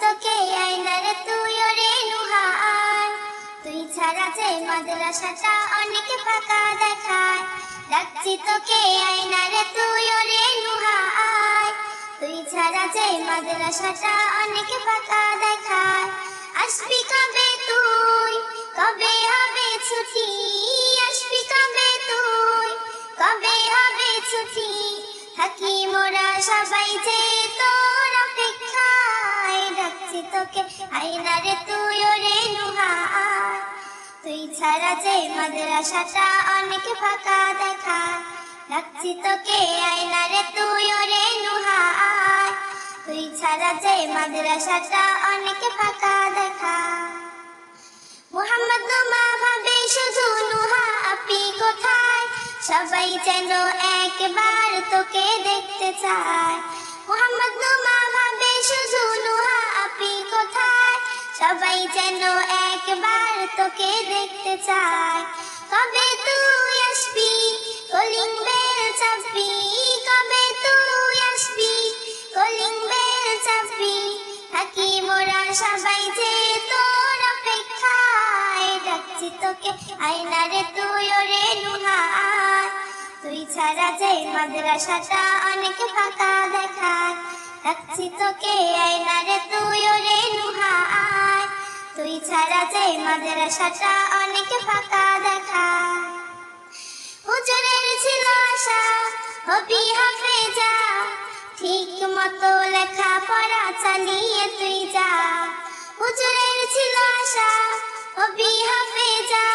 তোকে আয়নারে তুই ওরে নুহার, তুই ছাড়া যে মাদ্রাসাটা অনেক ফাঁকা দেখায়। ডাকছি তোকে আয়নারে তুই ওরে নুহার, তুই ছাড়া যে মাদ্রাসাটা অনেক ফাঁকা দেখায়। আসবি কবে তুই, কবে হবে ছুটি? আসবি কবে তুই, কবে হবে ছুটি? থাকি মোরা সবাই যে তোর অপেক্ষায়। ডাকছি তোকে আয়নারে তুই ওরে নুহার, তুই ছাড়া যে মাদ্রাসাটা অনেক ফাঁকা দেখায়। ডাকছি তোকে আয়নারে তুই ওরে নুহার, তুই ছাড়া যে মাদ্রাসাটা অনেক ফাঁকা দেখায়। মুহাম্মদ নুমা ভাবে শুধু নুহা আপি কোথায়, সবাই যেন একবার তোকে দেখতে চায়। মুহাম্মদ নুমা ভাবে শুধু নুহা আপি কোথায়, সবাই যেন একবার তোকে দেখতে চায়। কবে তুই আসবি, কলিং বেল চাপবি? কবে তুই আসবি, কলিং বেল চাপবি? থাকি মোরা সবাই যে তোর অপেক্ষায়। ডাকছি তোকে আয়নারে তুই ওরে নুহার, তুই ছাড়া যে মাদ্রাসাটা অনেক ফাঁকা দেখায়। ডাকছি তোকে আয়নারে তুই ওরে নুহার, তুই ছাড়া যে মাদ্রাসাটা অনেক ফাঁকা দেখায়। হুজুরের ছিল আশা হবি হাফেজা, ঠিক মতো লেখা পড়া চালিয়ে তুই যা। হুজুরের ছিল আশা হবি হাফেজা,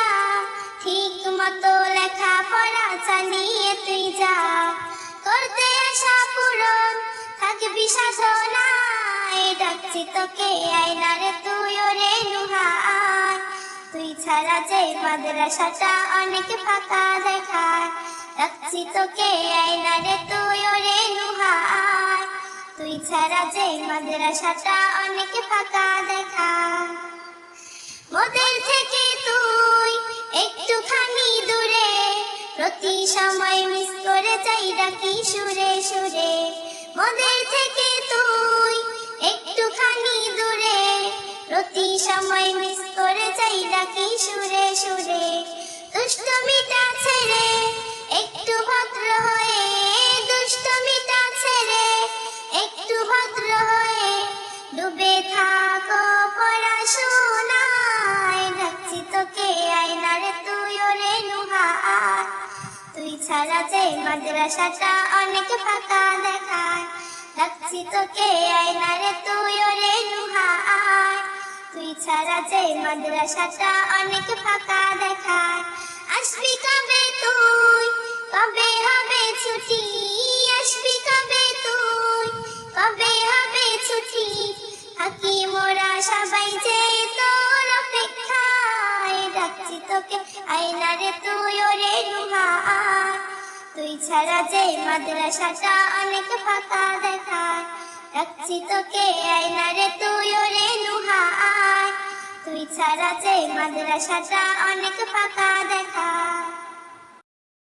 ঠিক মতো লেখা পড়া চালিয়ে তুই যা। করতে আশা পূরণ থাকবি সাধনায়। ডাকছি তোকে আয়নারে তুই ওরে নুহার, তুই ছাড়া যে মাদ্রাসাটা অনেক ফাঁকা দেখায়। ডাকছি তোকে আয়নারে তুই ওরে নুহার, তুই ছাড়া যে মাদ্রাসাটা অনেক ফাঁকা দেখায়। মোদের থেকে তুই একটুখানি দূরে, প্রতি সময় মিস করে যাই ডাকি সুরে সুরে। মোদের থেকে তুই একটুখানি দূরে, প্রতি সময় মিস করে যাই ডাকি সুরে সুরে। দুষ্টমিটা ছেড়ে একটু ভদ্র হয়ে, দুষ্টমিটা ছেড়ে একটু ভদ্র হয়ে, ডুবে থাকো পড়াশোনায়। ডাকছি তোকে আয়নারে তুই ওরে নুহার, তুই ছাড়া যে মাদ্রাসাটা অনেক ফাঁকা দেখায়। ডাকছি তোকে আয়নারে তুই ওরে নুহার, তুই ছাড়া যে মাদ্রাসাটা অনেক ফাঁকা দেখায়। আসবি কবে তুই, কবে হবে ছুটি? আসবি কবে তুই, কবে হবে ছুটি? থাকি মোরা সবাই যে তোর অপেক্ষায়। ডাকছি তোকে আয়নারে তুই ওরে নুহার, তুই ছাড়া যে মাদ্রাসাটা অনেক ফাঁকা দেখায়। ডাকছি তোকে আয়নারে তুই ওরে নুহার, তুই ছাড়া যে মাদ্রাসাটা অনেক ফাঁকা দেখায়।